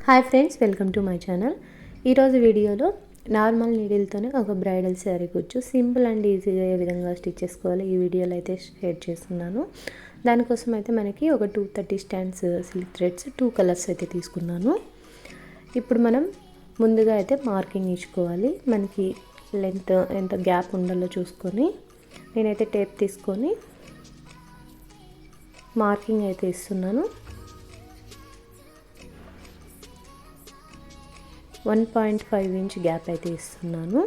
Hi friends, welcome to my channel. ఈరోజు వీడియోలో normal నీడిల్తోనే ఒక బ్రైడల్ శారీ కూర్చు సింపుల్ అండ్ ఈజీగా ఏ విధంగా స్టిచ్ చేసుకోవాలి ఈ వీడియోలో అయితే షేర్ చేస్తున్నాను. దానికోసం అయితే మనకి ఒక 230 స్టాండ్స్ సిల్క్ థ్రెడ్స్ 2 కలర్స్ అయితే తీసుకున్నాను. ఇప్పుడు మనం ముందుగా అయితే మార్కింగ్ ఇచ్చుకోవాలి. మనకి లెంత్ ఎంత గ్యాప్ ఉండాలో చూసుకొని నేనైతే టేప్ తీసుకొని మార్కింగ్ అయితే ఇస్తున్నాను. 1.5 ఇంచ్ గ్యాప్ అయితే ఇస్తున్నాను.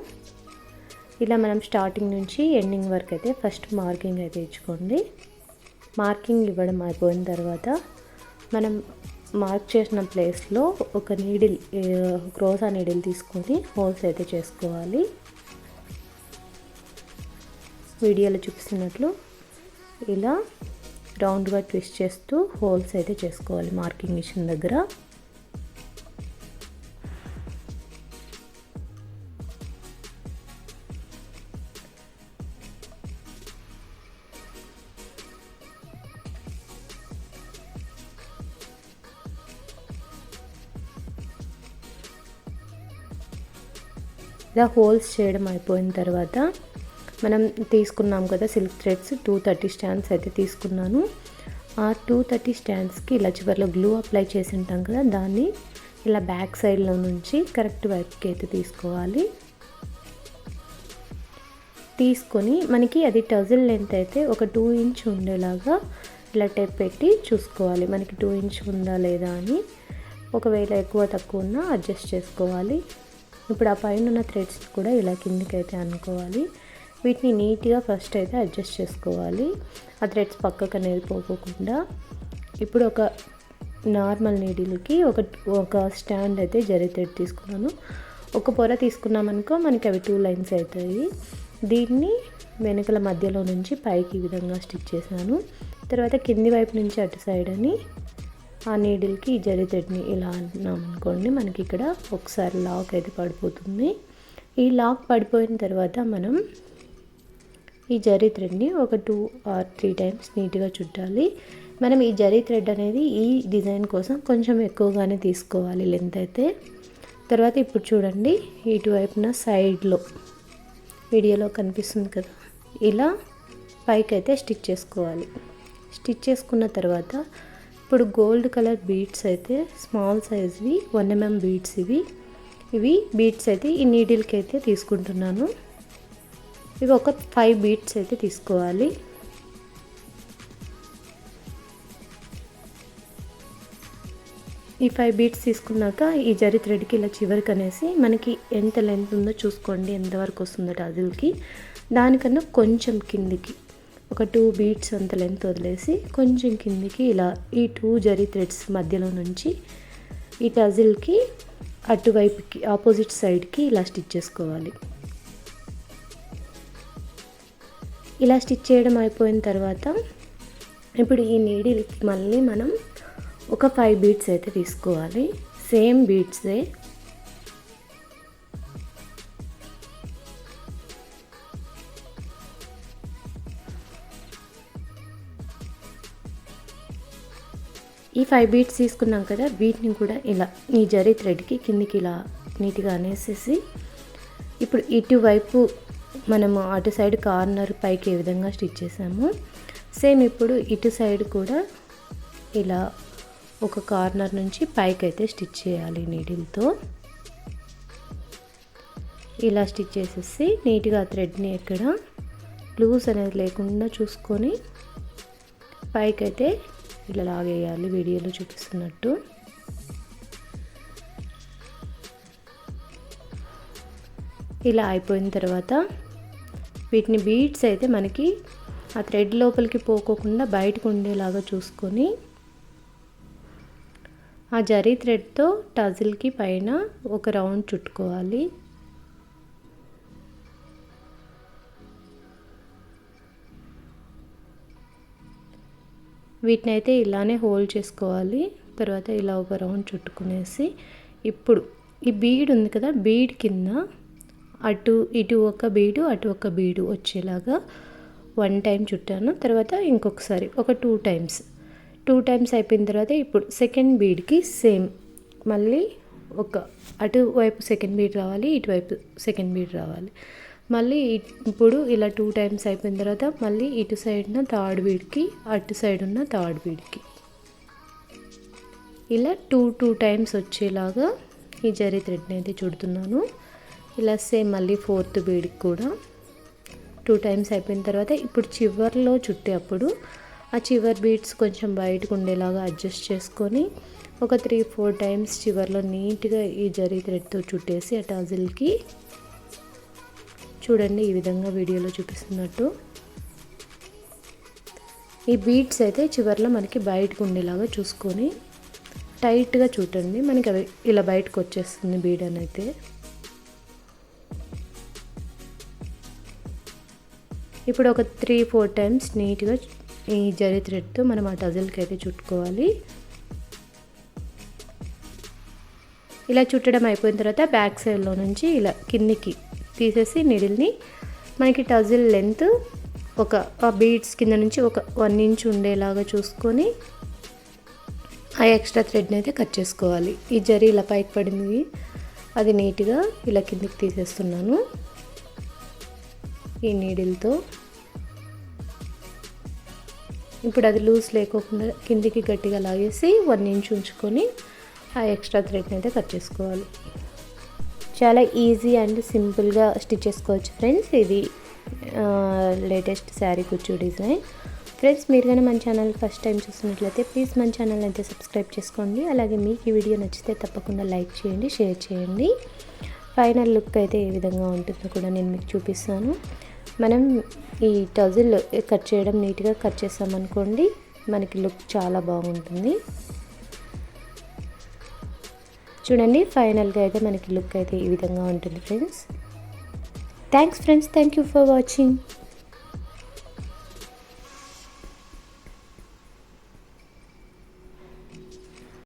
ఇలా మనం స్టార్టింగ్ నుంచి ఎండింగ్ వరకు అయితే ఫస్ట్ మార్కింగ్ అయితే ఇచ్చుకోండి. మార్కింగ్ ఇవ్వడం అయిపోయిన తర్వాత మనం మార్క్ చేసిన ప్లేస్లో ఒక నీడిల్ క్రోసా నీడిల్ తీసుకొని హోల్స్ అయితే చేసుకోవాలి. వీడియోలో చూపిస్తున్నట్లు ఇలా రౌండ్గా ట్విస్ట్ చేస్తూ హోల్స్ అయితే చేసుకోవాలి మార్కింగ్ ఇచ్చిన దగ్గర. ఇలా హోల్స్ చేయడం అయిపోయిన తర్వాత మనం తీసుకున్నాం కదా సిల్క్ థ్రెడ్స్ 230 స్టాండ్స్ అయితే తీసుకున్నాను. ఆ 230 స్టాండ్స్కి ఇలా చివరిలో గ్లూ అప్లై చేసి ఉంటాం కదా, దాన్ని ఇలా బ్యాక్ సైడ్లో నుంచి కరెక్ట్ వైపుకి అయితే తీసుకోవాలి. తీసుకొని మనకి అది టజిల్ లెంత్ అయితే ఒక 2 ఇంచ్ ఉండేలాగా ఇలా టేప్ పెట్టి చూసుకోవాలి. మనకి 2 ఇంచ్ ఉందా లేదా అని. ఒకవేళ ఎక్కువ తక్కువ ఉన్నా అడ్జస్ట్ చేసుకోవాలి. ఇప్పుడు ఆ పైన ఉన్న థ్రెడ్స్ కూడా ఇలా కిందికి అయితే అనుకోవాలి. వీటిని నీట్గా ఫస్ట్ అయితే అడ్జస్ట్ చేసుకోవాలి, ఆ థ్రెడ్స్ పక్కకు అనేది పోకుండా. ఇప్పుడు ఒక నార్మల్ నీడిల్కి ఒక స్టాండ్ అయితే జరీ థ్రెడ్ తీసుకున్నాను. ఒక పొర తీసుకున్నామనుకో మనకి అవి 2 లైన్స్ అవుతాయి. దీన్ని వెనకల మధ్యలో నుంచి పైకి ఈ విధంగా స్టిచ్ చేశాను. తర్వాత కింది వైపు నుంచి అటు సైడ్ అని ఆ నీడిల్కి ఈ జరీ థ్రెడ్ని ఇలా అంటున్నాం అనుకోండి, మనకి ఇక్కడ ఒకసారి లాక్ అయితే పడిపోతుంది. ఈ లాక్ పడిపోయిన తర్వాత మనం ఈ జరీ థ్రెడ్ని ఒక 2 or 3 టైమ్స్ నీట్గా చుట్టాలి. మనం ఈ జరీ థ్రెడ్ అనేది ఈ డిజైన్ కోసం కొంచెం ఎక్కువగానే తీసుకోవాలి లెంత్ అయితే. తర్వాత ఇప్పుడు చూడండి, ఇటువైపున సైడ్లో వీడియోలో కనిపిస్తుంది కదా, ఇలా పైకి అయితే స్టిచ్ చేసుకోవాలి. స్టిచ్ చేసుకున్న తర్వాత ఇప్పుడు గోల్డ్ కలర్ బీడ్స్ అయితే స్మాల్ సైజ్వి 1 mm బీడ్స్ ఇవి బీడ్స్ అయితే ఈ నీడిల్కి అయితే తీసుకుంటున్నాను. ఇవి ఒక 5 బీడ్స్ అయితే తీసుకోవాలి. ఈ 5 బీడ్స్ తీసుకున్నాక ఈ జరీ థ్రెడ్కి ఇలా చివరికి అనేసి మనకి ఎంత లెంత్ ఉందో చూసుకోండి, ఎంతవరకు వస్తుందో టజిల్కి. దానికన్నా కొంచెం కిందికి ఒక 2 బీడ్స్ అంత లెంత్ వదిలేసి కొంచెం కిందికి ఇలా ఈ 2 జరీ థ్రెడ్స్ మధ్యలో నుంచి ఈ టజిల్కి అటువైపుకి ఆపోజిట్ సైడ్కి ఇలా స్టిచ్ చేసుకోవాలి. ఇలా స్టిచ్ చేయడం అయిపోయిన తర్వాత ఇప్పుడు ఈ నీడిల్కి మళ్ళీ మనం ఒక 5 బీడ్స్ అయితే తీసుకోవాలి. సేమ్ బీడ్సే. ఈ 5 బీడ్స్ తీసుకున్నాం కదా, వీటిని కూడా ఇలా ఈ జరీ థ్రెడ్కి కిందికి ఇలా నీట్గా అనేసేసి ఇప్పుడు ఇటువైపు మనము అటు సైడ్ కార్నర్ పైకి ఏ విధంగా స్టిచ్ చేసాము సేమ్ ఇప్పుడు ఇటు సైడ్ కూడా ఇలా ఒక కార్నర్ నుంచి పైకి అయితే స్టిచ్ చేయాలి నీడిల్తో. ఇలా స్టిచ్ చేసేసి నీట్గా థ్రెడ్ని ఎక్కడ లూజ్ అనేది లేకుండా చూసుకొని పైకి అయితే ఇలా లాగేయాలి వీడియోలో చూపిస్తున్నట్టు. ఇలా అయిపోయిన తర్వాత వీటిని బీడ్స్ అయితే మనకి ఆ థ్రెడ్ లోపలికి పోకోకుండా బయటకు ఉండేలాగా చూసుకొని ఆ జరీ థ్రెడ్తో టజిల్కి పైన ఒక రౌండ్ చుట్టుకోవాలి. వీటిని అయితే ఇలానే హోల్డ్ చేసుకోవాలి. తర్వాత ఇలా ఒక రౌండ్ చుట్టుకునేసి ఇప్పుడు ఈ బీడ్ ఉంది కదా, బీడ్ కింద అటు ఇటు ఒక బీడు అటు ఒక బీడు వచ్చేలాగా 1 టైం చుట్టాను. తర్వాత ఇంకొకసారి ఒక 2 టైమ్స్ అయిపోయిన తర్వాత ఇప్పుడు సెకండ్ బీడ్కి సేమ్ మళ్ళీ అటువైపు సెకండ్ బీడ్ రావాలి, ఇటువైపు సెకండ్ బీడ్ రావాలి. మళ్ళీ ఇప్పుడు ఇలా 2 టైమ్స్ అయిపోయిన తర్వాత మళ్ళీ ఇటు సైడ్ ఉన్న థర్డ్ బీడ్కి, అటు సైడ్ ఉన్న థర్డ్ బీడ్కి ఇలా 2 టైమ్స్ వచ్చేలాగా ఈ జరీ థ్రెడ్ని అయితే చుడుతున్నాను. ఇలా సేమ్ మళ్ళీ 4th బీడ్కి కూడా 2 టైమ్స్ అయిపోయిన తర్వాత ఇప్పుడు చివర్లో చుట్టేటప్పుడు ఆ చివరి బీడ్స్ కొంచెం బయటకు ఉండేలాగా అడ్జస్ట్ చేసుకొని ఒక 3-4 టైమ్స్ చివర్లో నీట్గా ఈ జరీ థ్రెడ్తో చుట్టేసి ఆ టజిల్కి చూడండి ఈ విధంగా వీడియోలో చూపిస్తున్నట్టు ఈ బీడ్స్ అయితే చివర్లో మనకి బయటకు ఉండేలాగా చూసుకొని టైట్గా చుట్టండి. మనకి అవి ఇలా బయటకు వచ్చేస్తుంది బీడ్ అని అయితే. ఇప్పుడు ఒక 3-4 టైమ్స్ నీట్గా ఈ జరీ థ్రెడ్తో మనం ఆ టజిల్కి అయితే చుట్టుకోవాలి. ఇలా చుట్టడం అయిపోయిన తర్వాత బ్యాక్ సైడ్లో నుంచి ఇలా కిందికి తీసేసి నీడిల్ని మనకి టజిల్ లెంత్ ఆ బీడ్స్ కింద నుంచి ఒక 1 ఇంచ్ ఉండేలాగా చూసుకొని ఆ ఎక్స్ట్రా థ్రెడ్ని అయితే కట్ చేసుకోవాలి. ఈ జరీ ఇలా పైకి పడింది అది నీట్గా ఇలా కిందికి తీసేస్తున్నాను ఈ నీడిల్తో. ఇప్పుడు అది లూజ్ లేకోకుండా కిందికి గట్టిగా లాగేసి 1 ఇంచ్ ఉంచుకొని ఆ ఎక్స్ట్రా థ్రెడ్ని అయితే కట్ చేసుకోవాలి. చాలా ఈజీ అండ్ సింపుల్గా స్టిచ్ చేసుకోవచ్చు ఫ్రెండ్స్. ఇది లేటెస్ట్ శారీ కుచ్చు డిజైన్. ఫ్రెండ్స్ మీరు కానీ మన ఛానల్ ఫస్ట్ టైం చూస్తున్నట్లయితే ప్లీజ్ మన ఛానల్ అయితే సబ్స్క్రైబ్ చేసుకోండి. అలాగే మీకు ఈ వీడియో నచ్చితే తప్పకుండా లైక్ చేయండి, షేర్ చేయండి. ఫైనల్ లుక్ అయితే ఏ విధంగా ఉంటుందో కూడా నేను మీకు చూపిస్తాను. మనం ఈ టజిల్ కట్ చేయడం నీట్గా కట్ చేసామనుకోండి మనకి లుక్ చాలా బాగుంటుంది. చూడండి ఫైనల్గా అయితే మనకి లుక్ అయితే ఈ విధంగా ఉంటుంది friends. Thanks friends, thank you for watching.